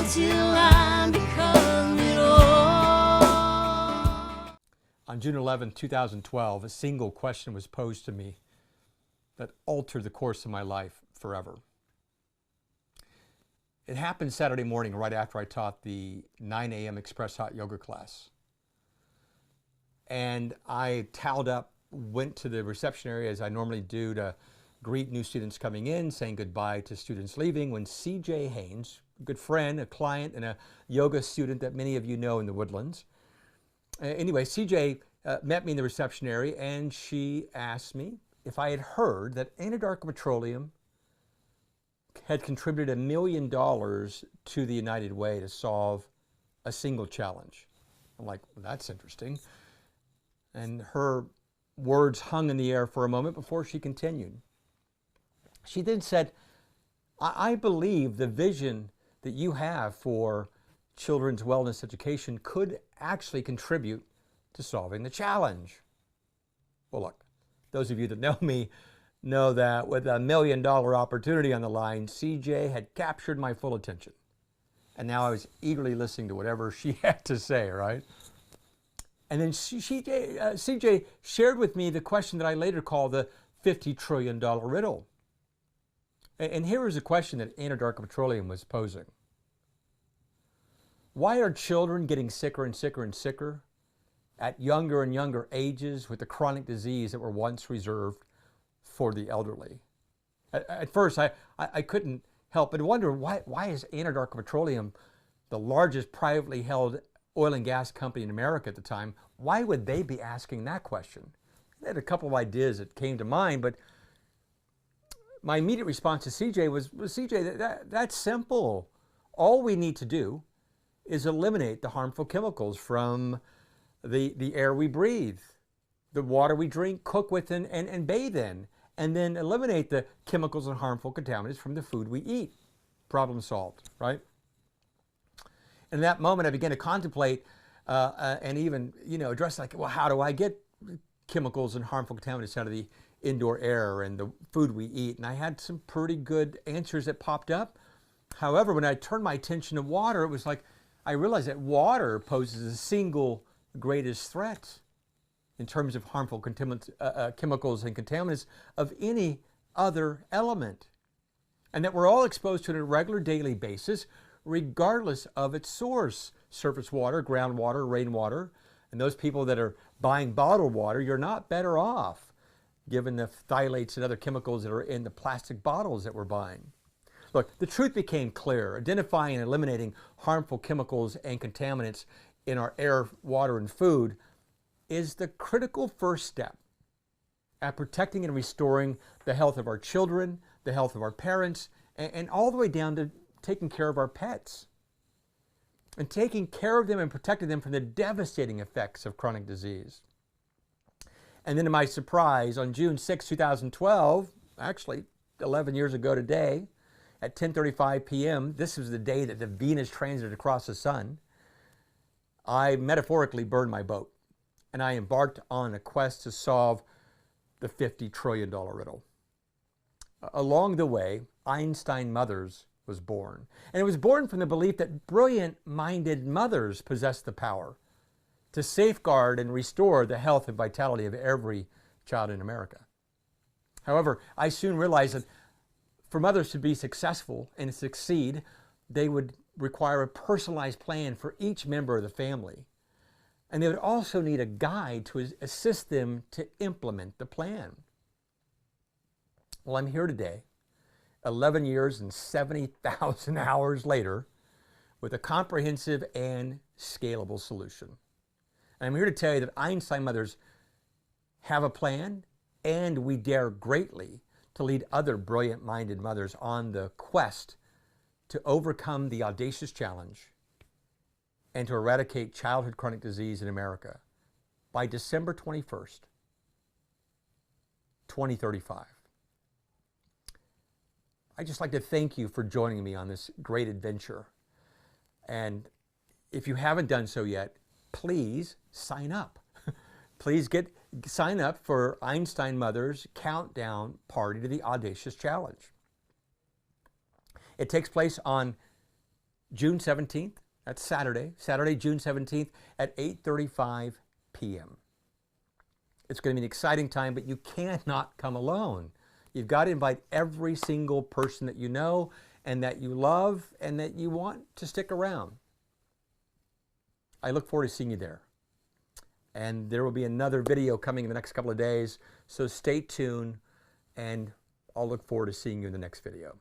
till I become it all. On June 11, 2012, a single question was posed to me that altered the course of my life forever. It happened Saturday morning right after I taught the 9 a.m. Express Hot Yoga class. And I toweled up, went to the reception area as I normally do to greet new students coming in, saying goodbye to students leaving, when CJ Haynes, a good friend, a client, and a yoga student that many of you know in the Woodlands. Anyway, CJ met me in the reception area, and she asked me if I had heard that Anadarko Petroleum had contributed $1 million to the United Way to solve a single challenge. I'm like, well, that's interesting. And her words hung in the air for a moment before she continued. She then said, I believe the vision that you have for children's wellness education could actually contribute to solving the challenge. Well, look, those of you that know me know that with $1 million opportunity on the line, CJ had captured my full attention. And now I was eagerly listening to whatever she had to say, right? And then CJ shared with me the question that I later called the $50 trillion riddle. And here is a question that Anadarko Petroleum was posing. Why are children getting sicker and sicker and sicker at younger and younger ages with the chronic disease that were once reserved for the elderly? At first, I couldn't help but wonder, why is Anadarko Petroleum, the largest privately held oil and gas company in America at the time, why would they be asking that question? I had a couple of ideas that came to mind, but my immediate response to CJ was CJ, that's simple. All we need to do is eliminate the harmful chemicals from the air we breathe, the water we drink, cook with, and bathe in, and then eliminate the chemicals and harmful contaminants from the food we eat. Problem solved, right? In that moment, I began to contemplate and even, address, like, well, how do I get chemicals and harmful contaminants out of the indoor air and the food we eat? And I had some pretty good answers that popped up. However, when I turned my attention to water, it was like I realized that water poses the single greatest threat in terms of harmful chemicals and contaminants of any other element. And that we're all exposed to it on a regular daily basis, regardless of its source: surface water, groundwater, rainwater. And those people that are buying bottled water, you're not better off given the phthalates and other chemicals that are in the plastic bottles that we're buying. Look, the truth became clear. Identifying and eliminating harmful chemicals and contaminants in our air, water, and food is the critical first step at protecting and restoring the health of our children, the health of our parents, and all the way down to taking care of our pets. And taking care of them and protecting them from the devastating effects of chronic disease. And then to my surprise, on June 6, 2012, actually 11 years ago today, at 10:35 p.m., this was the day that the Venus transited across the sun, I metaphorically burned my boat, and I embarked on a quest to solve the $50 trillion riddle. Along the way, Einstein Mothers was born. And it was born from the belief that brilliant-minded mothers possess the power to safeguard and restore the health and vitality of every child in America. However, I soon realized that for mothers to be successful and succeed, they would require a personalized plan for each member of the family. And they would also need a guide to assist them to implement the plan. Well, I'm here today, 11 years and 70,000 hours later, with a comprehensive and scalable solution. And I'm here to tell you that Einstein Mothers have a plan, and we dare greatly to lead other brilliant-minded mothers on the quest to overcome the Audacious challenge and to eradicate childhood chronic disease in America by December 21st, 2035. I'd just like to thank you for joining me on this great adventure. And if you haven't done so yet, please sign up. Please sign up for Einstein Mothers Countdown Party to the Audacious Challenge. It takes place on June 17th. That's Saturday. Saturday, June 17th at 8:35 p.m. It's going to be an exciting time, but you cannot come alone. You've got to invite every single person that you know and that you love and that you want to stick around. I look forward to seeing you there. And there will be another video coming in the next couple of days, so stay tuned, and I'll look forward to seeing you in the next video.